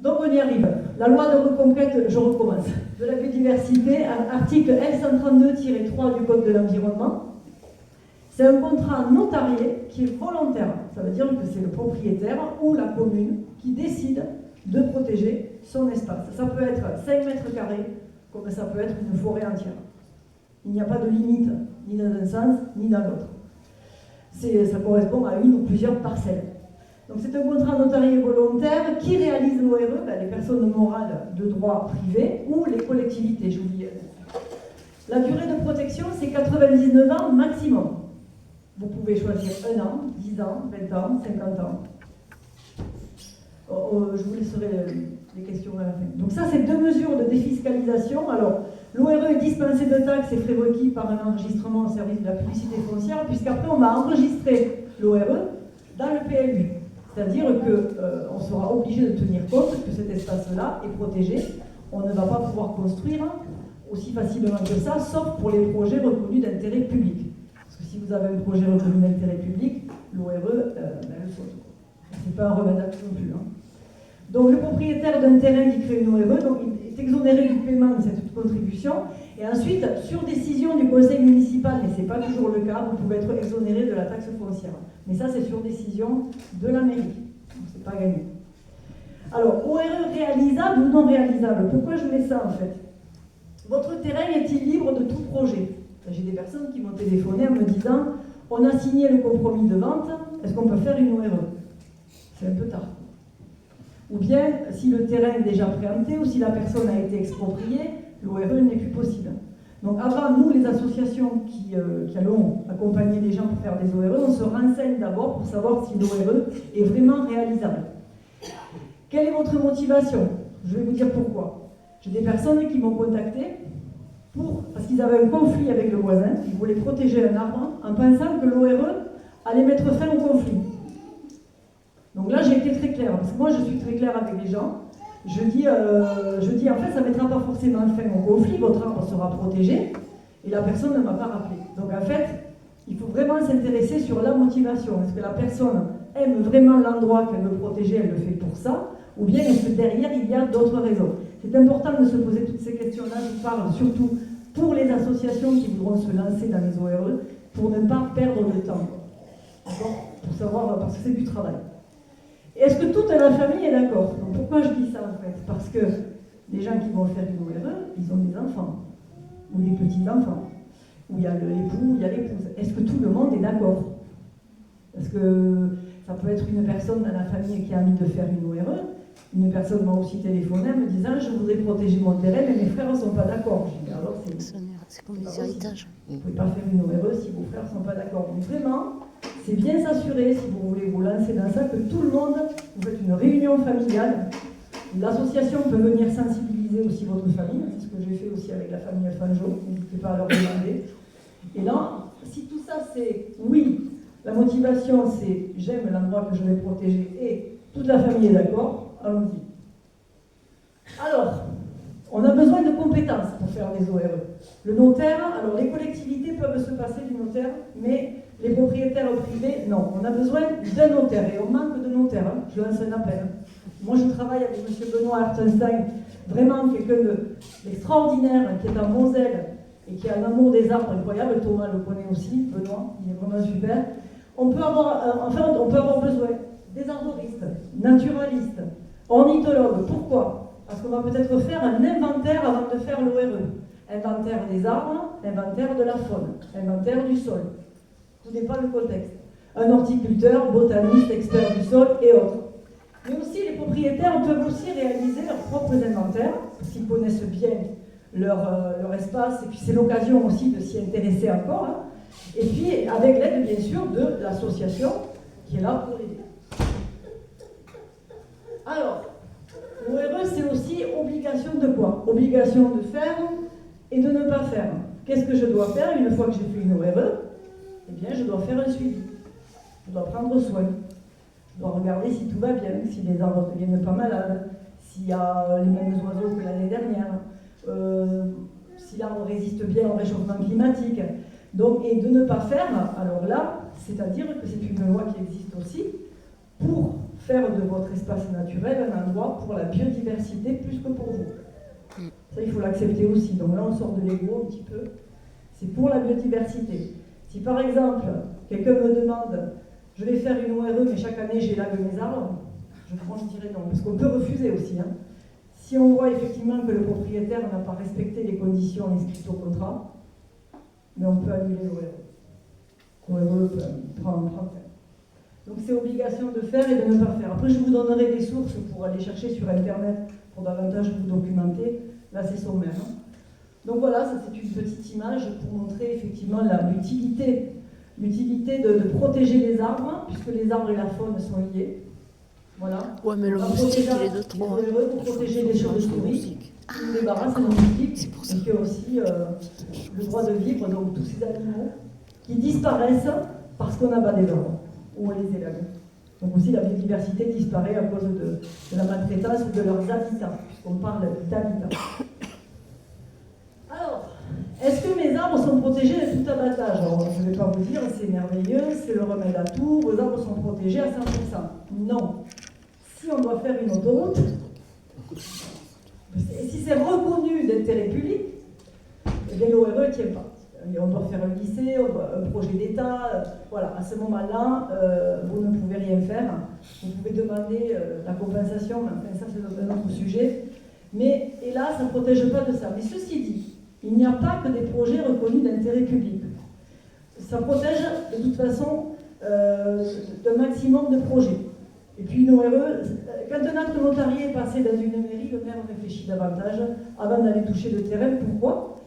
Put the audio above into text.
Donc on y arrive. La loi de reconquête, je recommence, de la biodiversité, article L132-3 du Code de l'environnement. C'est un contrat notarié qui est volontaire. Ça veut dire que c'est le propriétaire ou la commune qui décide de protéger son espace. Ça peut être 5 mètres carrés, comme ça peut être une forêt entière. Il n'y a pas de limite, ni dans un sens, ni dans l'autre. Ça correspond à une ou plusieurs parcelles. Donc c'est un contrat notarié volontaire qui réalise l'ORE, les personnes morales de droit privé ou les collectivités, j'oublie. La durée de protection, c'est 99 ans maximum. Vous pouvez choisir 1 an, 10 ans, 20 ans, 50 ans. Je vous laisserai les questions à la fin. Donc ça, c'est 2 mesures de défiscalisation. Alors, l'ORE est dispensé de taxes et frais requis par un enregistrement au service de la publicité foncière, puisqu'après, on va enregistrer l'ORE dans le PLU. C'est-à-dire qu'on sera obligé de tenir compte que cet espace-là est protégé. On ne va pas pouvoir construire aussi facilement que ça, sauf pour les projets reconnus d'intérêt public. Parce que si vous avez un projet reconnu d'intérêt public, l'ORE, elle saute. C'est pas un remède non plus. Donc le propriétaire d'un terrain qui crée une ORE, donc, il est exonéré du paiement de cette contribution. Et ensuite, sur décision du conseil municipal, mais ce n'est pas toujours le cas, vous pouvez être exonéré de la taxe foncière. Mais ça, c'est sur décision de la mairie. Donc c'est pas gagné. Alors, ORE réalisable ou non réalisable? Pourquoi je mets ça en fait? Votre terrain est-il libre de tout projet? J'ai des personnes qui m'ont téléphoné en me disant on a signé le compromis de vente, est-ce qu'on peut faire une ORE? C'est un peu tard. Ou bien, si le terrain est déjà préempté ou si la personne a été expropriée, l'ORE n'est plus possible. Donc avant, nous, les associations qui allons accompagner les gens pour faire des ORE, on se renseigne d'abord pour savoir si l'ORE est vraiment réalisable. Quelle est votre motivation? Je vais vous dire pourquoi. J'ai des personnes qui m'ont contacté parce qu'ils avaient un conflit avec le voisin, ils voulaient protéger un arbre en pensant que l'ORE allait mettre fin au conflit. Donc là, j'ai été très claire, parce que moi, je suis très claire avec les gens. Je dis en fait, ça ne mettra pas forcément fin au conflit, votre arbre sera protégé, et la personne ne m'a pas rappelé. Donc en fait, il faut vraiment s'intéresser sur la motivation. Est-ce que la personne aime vraiment l'endroit qu'elle veut protéger, elle le fait pour ça, ou bien est-ce que derrière, il y a d'autres raisons? C'est important de se poser toutes ces questions-là. Je parle surtout pour les associations qui voudront se lancer dans les ORE, pour ne pas perdre le temps. D'accord? Pour savoir, parce que c'est du travail. Est-ce que toute la famille est d'accord? Donc pourquoi je dis ça en fait? Parce que les gens qui vont faire une ORE, ils ont des enfants, ou des petits-enfants, où il y a l'époux, où il y a l'épouse. Est-ce que tout le monde est d'accord? Parce que ça peut être une personne dans la famille qui a envie de faire une ORE. Une personne m'a aussi téléphoné en me disant je voudrais protéger mon terrain, mais mes frères ne sont pas d'accord. Je dis alors c'est comme les héritages. Vous ne pouvez pas faire une ORE si vos frères ne sont pas d'accord. Donc vraiment, c'est bien s'assurer, si vous voulez vous lancer dans ça, que tout le monde, vous faites une réunion familiale. L'association peut venir sensibiliser aussi votre famille. C'est ce que j'ai fait aussi avec la famille Alfanjo. N'hésitez pas à leur demander. Et là, si tout ça c'est oui, la motivation c'est j'aime l'endroit que je vais protéger et toute la famille est d'accord, allons-y. Alors, on a besoin de compétences pour faire des ORE. Le notaire, alors les collectivités peuvent se passer du notaire, mais les propriétaires privés, non. On a besoin d'un notaire et on manque de notaires. Je lance un appel. Moi, je travaille avec M. Benoît Hartenstein, vraiment quelqu'un d'extraordinaire, qui est en Moselle et qui a un amour des arbres incroyable. Thomas le connaît aussi, Benoît, il est vraiment super. On peut avoir besoin des arboristes, naturalistes, ornithologues. Pourquoi? Parce qu'on va peut-être faire un inventaire avant de faire l'ORE. Inventaire des arbres, inventaire de la faune, inventaire du sol. Ce n'est pas le contexte. Un horticulteur, botaniste, expert du sol et autres. Mais aussi, les propriétaires peuvent aussi réaliser leurs propres inventaires, parce qu'ils connaissent bien leur espace, et puis c'est l'occasion aussi de s'y intéresser encore. Et puis, avec l'aide, bien sûr, de l'association qui est là pour aider. Alors, l'ORE, c'est aussi obligation de quoi? Obligation de faire et de ne pas faire. Qu'est-ce que je dois faire une fois que j'ai fait une ORE? Eh bien, je dois faire un suivi. Je dois prendre soin. Je dois regarder si tout va bien, si les arbres ne deviennent pas malades, s'il y a les mêmes oiseaux que l'année dernière, si l'arbre résiste bien au réchauffement climatique. Donc, et de ne pas faire, alors là, c'est-à-dire que c'est une loi qui existe aussi, pour faire faire de votre espace naturel un endroit pour la biodiversité plus que pour vous. Ça, il faut l'accepter aussi. Donc là, on sort de l'ego un petit peu. C'est pour la biodiversité. Si par exemple, quelqu'un me demande, je vais faire une ORE, mais chaque année j'élague mes arbres, je dirais non, parce qu'on peut refuser aussi. Hein. Si on voit effectivement que le propriétaire n'a pas respecté les conditions inscrites au contrat, mais on peut annuler l'ORE. L'ORE peut prendre fin. Donc c'est obligation de faire et de ne pas faire. Après, je vous donnerai des sources pour aller chercher sur Internet pour davantage vous documenter. Là, c'est sommaire. Hein. Donc voilà, ça c'est une petite image pour montrer effectivement l'utilité de protéger les arbres, puisque les arbres et la faune sont liés. Voilà. Ouais, mais le moustique, il est de trop. Pour protéger les chauves-souris, on débarrasse les moustiques, et qu'il y a aussi le droit de vivre, donc tous ces animaux qui disparaissent parce qu'on abat des arbres, ou on les élague. Donc aussi la biodiversité disparaît à cause de la maltraitance ou de leurs habitats, puisqu'on parle d'habitat. Alors, est-ce que mes arbres sont protégés de tout abattage? Alors, je ne vais pas vous dire, c'est merveilleux, c'est le remède à tout, vos arbres sont protégés à 100%. Non. Si on doit faire une autoroute, et si c'est reconnu d'intérêt public, eh bien l'ORE ne tient pas. Et on doit faire un lycée, un projet d'État, voilà, à ce moment-là, vous ne pouvez rien faire. Vous pouvez demander la compensation, mais enfin, ça c'est un autre sujet. Mais hélas, ça ne protège pas de ça. Mais ceci dit, il n'y a pas que des projets reconnus d'intérêt public. Ça protège de toute façon d'un maximum de projets. Et puis une ORE, quand un acte notarié est passé dans une mairie, le maire réfléchit davantage avant d'aller toucher le terrain. Pourquoi ?